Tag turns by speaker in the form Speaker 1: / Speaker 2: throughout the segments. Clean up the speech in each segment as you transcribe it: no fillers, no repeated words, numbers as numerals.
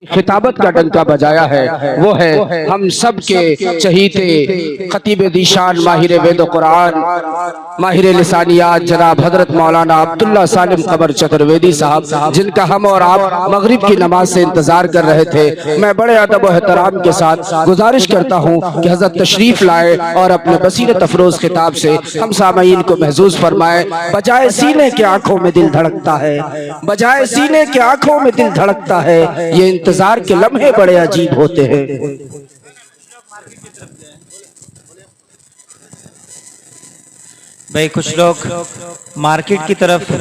Speaker 1: खिताबत का डंका बजाया है वो है हम सब के चहीते खतीब दीशान माहिर वेद कुरान माहिर लिसानियात जनाब हजरत मौलाना अब्दुल्ला सालिम कमर चतुर्वेदी साहब, जिनका हम और आप मगरिब की नमाज से इंतजार कर रहे थे। मैं बड़े अदब और एहतराम के साथ गुजारिश करता हूँ कि हजरत तशरीफ लाए और अपने बसीरत अफरोज खिताब से हम सामईन को महजूज फरमाए। बजाए सीने के आंखों में दिल धड़कता है, बजाए सीने के आंखों में दिल धड़कता है, ये इंतजार के लम्हे बड़े अजीब होते हैं।
Speaker 2: भाई कुछ लोग मार्केट की तरफ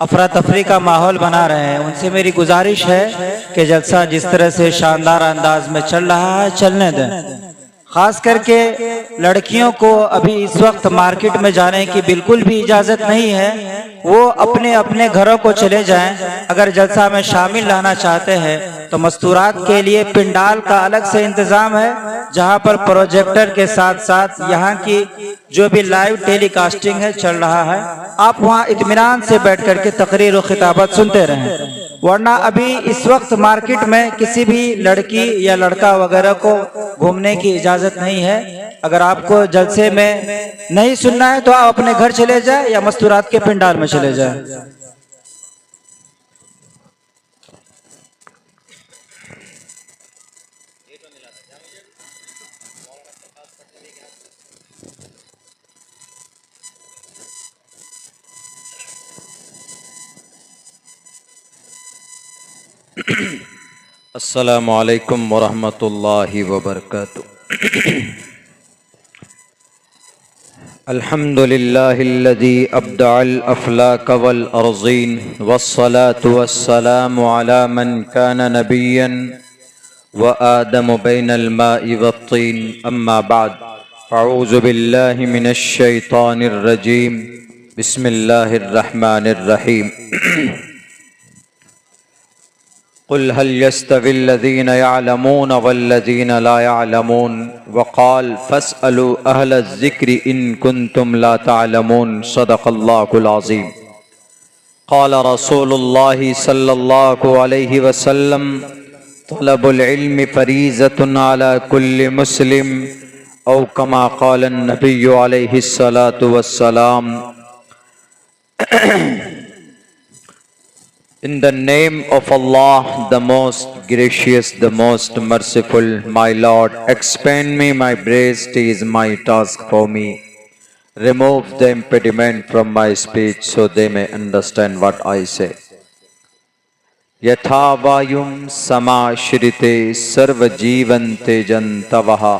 Speaker 2: अफरा तफरी का माहौल बना रहे हैं, उनसे मेरी गुजारिश है कि जलसा जिस तरह से शानदार अंदाज में चल रहा है चलने दें। खास करके लड़कियों को अभी इस वक्त मार्केट में जाने की बिल्कुल भी इजाज़त नहीं है, वो अपने अपने घरों को चले जाएं। अगर जलसा में शामिल रहना चाहते हैं तो मस्तूरात के लिए पिंडाल का अलग से इंतज़ाम है, जहां पर प्रोजेक्टर के साथ साथ यहाँ की जो भी लाइव टेलीकास्टिंग है चल रहा है, आप वहाँ इत्मीनान से बैठ करके तकरीर और खिताबत सुनते रहें। वरना अभी इस वक्त मार्केट में किसी भी लड़की या लड़का वगैरह को घूमने की इजाज़त नहीं है। अगर आपको जलसे में नहीं सुनना है तो आप अपने घर चले जाए या मस्तूरात के पिंडाल में चले जाए।
Speaker 3: अस्सलामु अलैकुम वरहमतुल्लाहि वबरकातुहू। अल्हम्दुलिल्लाहिल्लज़ी अब्दअल अफ़लाक वल अर्ज़ीन वस्सलातु वस्सलामु अला मन कान नबिय्यन व आदम बैनल माइ वत्तीन, अम्मा बाद। अऊज़ु बिल्लाहि मिनश शैतानिर रजीम, बिस्मिल्लाहिर रहमानिर रहीम। क़ुल हल यस्तविल्लज़ीन यअलमून वल्लज़ीन ला यअलमून वक़ाल फ़स्अलू अहलज़्ज़िक्रि इन कुन्तुम ला तअलमून। सदक़ल्लाहुल अज़ीम। क़ाल रसूलुल्लाहि सल्लल्लाहु अलैहि वसल्लम तलबुल इल्मि फ़रीज़तुन अला कुल्लि मुस्लिम औ कमा क़ाल नबिय्यु अलैहिस्सलातु वस्सलाम। In the name of Allah, the most gracious, the most merciful, my Lord, expand me my breast is my task for me. Remove the impediment from my speech so they may understand what I say. Yatha vayum samashrite sarva jivante jantavaha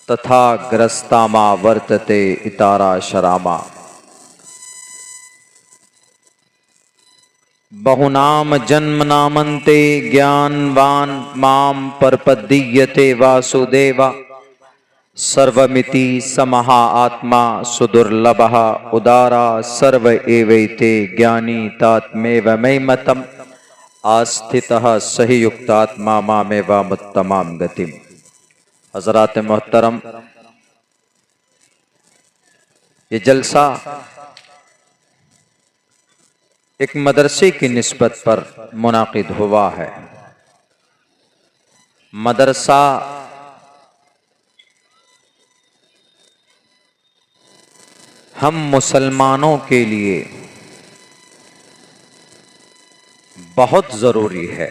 Speaker 3: tatha grastama vartate itara sharama। बहुनाम जन्म नामन्ते ज्ञानवान माम परपदीयते वासुदेवा सर्वमिति समहा आत्मा सुदुर्लभः उदारा सर्व एवैते ज्ञानी तात्मेव मय्यमतम् आस्थितः सही युक्तात्मा मामेवा मुत्तमाम गतिम। हज़रात मोहतरम, ये जलसा एक मदरसे की निस्बत पर मुनाकिद हुआ है। मदरसा हम मुसलमानों के लिए बहुत ज़रूरी है।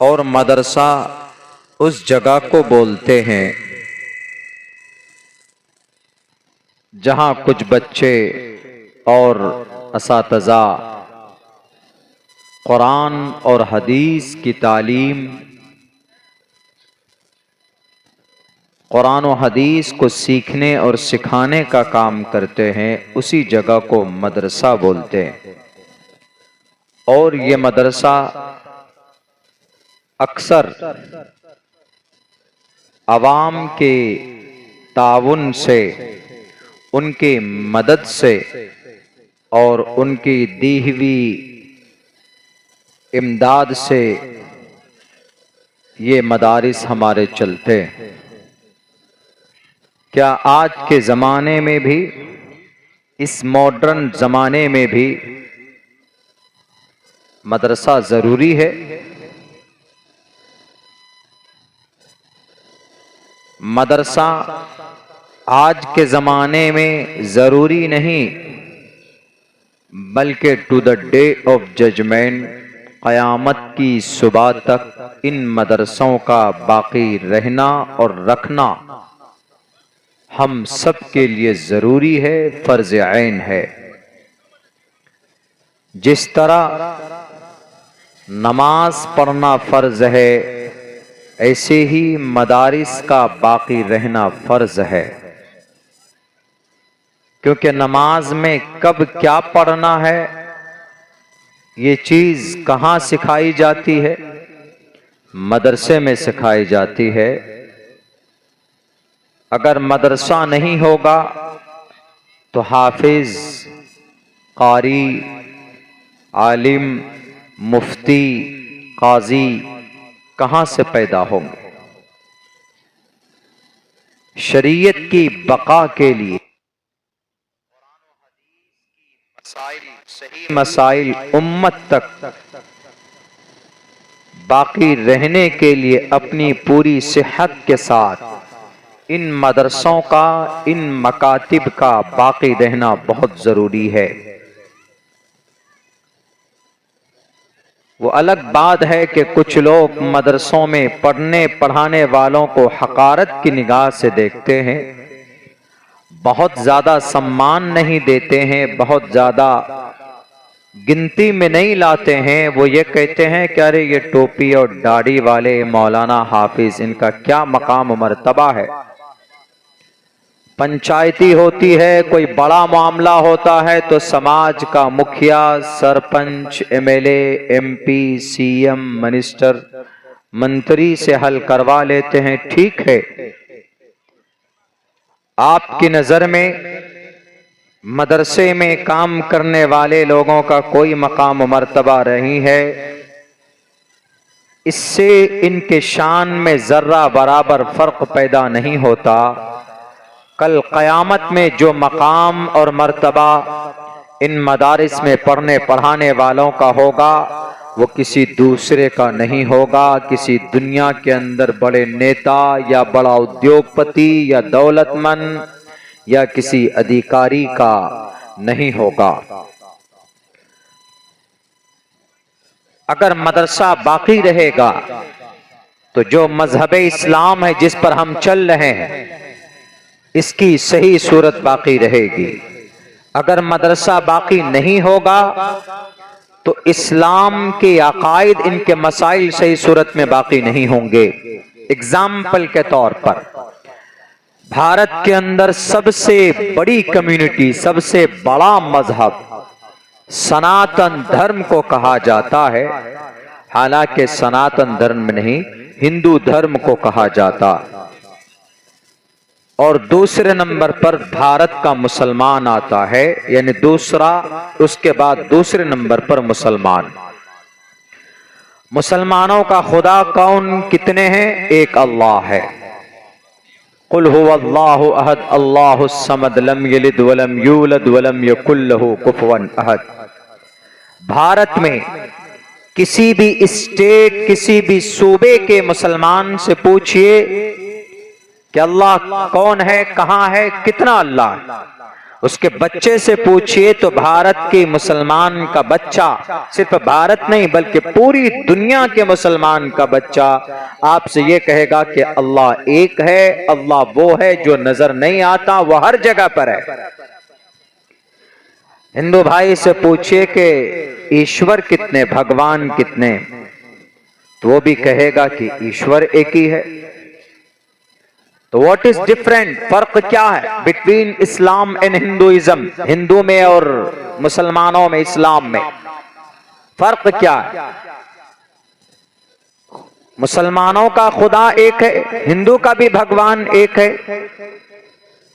Speaker 3: और मदरसा उस जगह को बोलते हैं जहाँ कुछ बच्चे और असातिज़ा कुरान और हदीस की तालीम, कुरान और हदीस को सीखने और सिखाने का काम करते हैं, उसी जगह को मदरसा बोलते हैं। और ये मदरसा अक्सर अवाम के ताउन से, उनके मदद से और उनकी दी हुई इमदाद से ये मदारिस हमारे चलते हैं। क्या आज के ज़माने में भी इस मॉडर्न जमाने में भी मदरसा जरूरी है। मदरसा आज के जमाने में जरूरी नहीं, बल्कि to the day of judgement, क़यामत की सुबह तक इन मदरसों का बाकी रहना और रखना हम सब के लिए जरूरी है, फर्ज ऐन है। जिस तरह नमाज पढ़ना फर्ज है, ऐसे ही मदारिस का बाकी रहना फर्ज है। क्योंकि नमाज में कब क्या पढ़ना है, ये चीज कहाँ सिखाई जाती है? मदरसे में सिखाई जाती है। अगर मदरसा नहीं होगा तो हाफिज, कारी, आलिम, मुफ्ती, काजी कहां से पैदा होंगे? शरीयत की बका के लिए सही मसाइल उम्मत तक बाकी रहने के लिए अपनी पूरी सेहत के साथ इन मदरसों का, इन मकातिब का बाकी रहना बहुत जरूरी है। वो अलग बात है कि कुछ लोग मदरसों में पढ़ने पढ़ाने वालों को हकारत की निगाह से देखते हैं, बहुत ज्यादा सम्मान नहीं देते हैं, बहुत ज्यादा गिनती में नहीं लाते हैं। वो ये कहते हैं कि अरे ये टोपी और दाढ़ी वाले मौलाना हाफिज, इनका क्या मकाम मर्तबा है। पंचायती होती है, कोई बड़ा मामला होता है तो समाज का मुखिया, sarpanch, MLA, MP, CM, minister, मंत्री से हल करवा लेते हैं। ठीक है, आपकी नजर में मदरसे में काम करने वाले लोगों का कोई मकाम मर्तबा नहीं है, इससे इनके शान में जर्रा बराबर फर्क पैदा नहीं होता। कल क़यामत में जो मकाम और मर्तबा इन मदारिस में पढ़ने पढ़ाने वालों का होगा, वो किसी दूसरे का नहीं होगा, किसी दुनिया के अंदर बड़े नेता या बड़ा उद्योगपति या दौलतमंद या किसी अधिकारी का नहीं होगा। अगर मदरसा बाकी रहेगा तो जो मजहब इस्लाम है जिस पर हम चल रहे हैं, इसकी सही सूरत बाकी रहेगी। अगर मदरसा बाकी नहीं होगा तो इस्लाम के अकायद, इनके मसाइल सही सूरत में बाकी नहीं होंगे। एग्जाम्पल के तौर पर भारत के अंदर सबसे बड़ी कम्युनिटी, सबसे बड़ा मजहब सनातन धर्म को कहा जाता है। हालांकि सनातन धर्म में नहीं, हिंदू धर्म को कहा जाता। और दूसरे नंबर पर भारत का मुसलमान आता है, यानी दूसरा, उसके बाद दूसरे नंबर पर मुसलमान। मुसलमानों का खुदा कौन, कितने हैं? एक अल्लाह है। कुल हुवल्लाहु अहद अल्लाहुस समद लम यलिद वलम यूलद वलम यकुल लहू कुफुवन अहद। भारत में किसी भी स्टेट, किसी भी सूबे के मुसलमान से पूछिए कि अल्लाह कौन है, कहां है, कितना अल्लाह है। उसके बच्चे से पूछिए तो भारत के मुसलमान का बच्चा, सिर्फ भारत नहीं बल्कि पूरी दुनिया के मुसलमान का बच्चा आपसे ये कहेगा कि अल्लाह एक है, अल्लाह वो है जो नजर नहीं आता, वो हर जगह पर है। हिंदू भाई से पूछिए कि ईश्वर कितने, भगवान कितने, तो वो भी कहेगा कि ईश्वर एक ही है। तो व्हाट इज डिफरेंट, फर्क क्या है between Islam and Hinduism? Hindu में और मुसलमानों में, इस्लाम में फर्क क्या है? मुसलमानों का खुदा एक है, हिंदू का भी भगवान एक है।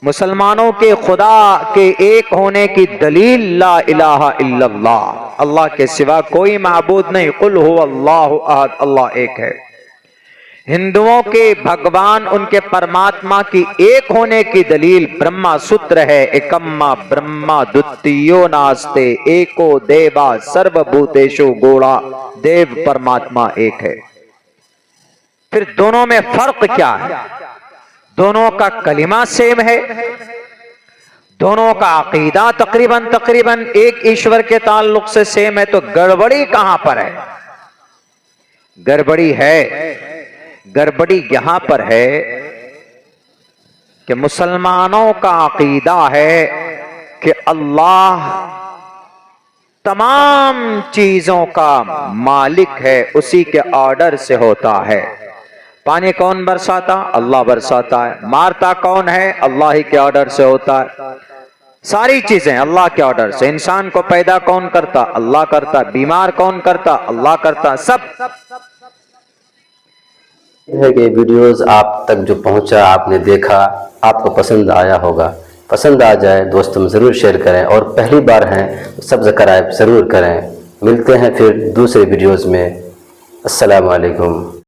Speaker 3: मुसलमानों के खुदा के एक होने की दलील ला इलाहा इल्लल्लाह, अल्लाह के सिवा कोई माबूद नहीं। कुल हुवल्लाहु अहद, अल्लाह एक है। हिंदुओं के भगवान उनके परमात्मा की एक होने की दलील ब्रह्मा सूत्र है। एकम्मा ब्रह्मा द्वितीयो नास्ते एको देवा सर्वभूतेषु गौड़ा। देव परमात्मा एक है। फिर दोनों में फर्क क्या है? दोनों का कलिमा सेम है, दोनों का अकीदा तकरीबन एक ईश्वर के ताल्लुक से सेम है, तो गड़बड़ी कहां पर है? गड़बड़ी यहां पर है कि मुसलमानों का अकीदा है कि अल्लाह तमाम चीजों का मालिक है, उसी के ऑर्डर से होता है। पानी कौन बरसाता? अल्लाह बरसाता है। मारता कौन है? अल्लाह ही के ऑर्डर से होता है। सारी चीजें अल्लाह के ऑर्डर से। इंसान को पैदा कौन करता? अल्लाह करता। बीमार कौन करता? अल्लाह करता। सब
Speaker 4: है कि वीडियोस आप तक जो पहुंचा, आपने देखा, आपको पसंद आया होगा। पसंद आ जाए दोस्तों में ज़रूर शेयर करें, और पहली बार हैं सब्सक्राइब ज़रूर करें। मिलते हैं फिर दूसरे वीडियोस में। अस्सलाम वालेकुम।